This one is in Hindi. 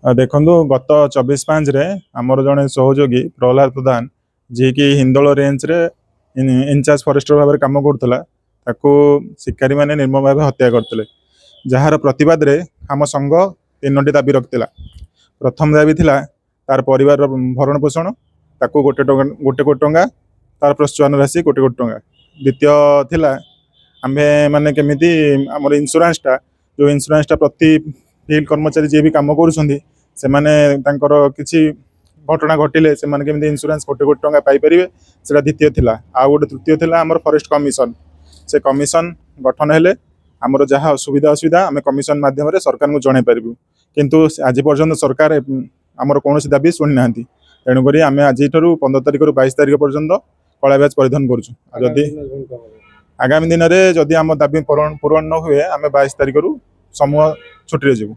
देखु गत 24/5 रे आमर जड़े सहयोगी प्रहलाद प्रधान जी की हिंदोल रेंज रे इनचार्ज फरेस्टर भाव में कम करुला शिकारी मैंने निर्मम भाव हत्या करते जार प्रतिवाद रे आम संघ 3टी दाबी रखिला। प्रथम दाबी थिला तार परिवार भरण पोषण ताकू गोटे कोटी टंका तार प्रोत्साहन राशि गोटे कोटी टंका। द्वितीय थिला आमे माने केमिति आमर इन्शुरांसटा जो इन्शुरांसटा प्रति फील्ड कर्मचारी जी भी कम कर किसी घटना घटिले से केमिति इन्शुरांस गोटे कोटी टंका पाई परिबे सेटा द्वितीय थिला। आ गोटे तृतीय थिला आमर फॉरेस्ट कमिशन से कमिशन गठन हेले आमर जहाँ असुविधा आम कमिशन माध्यम सरकार को जन पारू किंतु आज पर्यंत सरकार आमर कौन दाबी शुणी ना तेणुक आम आज 15 तारिख रु 22 तारिख पर्यंत कला बैच परिधान करुँ। आगामी दिन में जदि आम दाबी पूरण न हुए आम 22 तारिख रु समूह छुट्टी जीवु।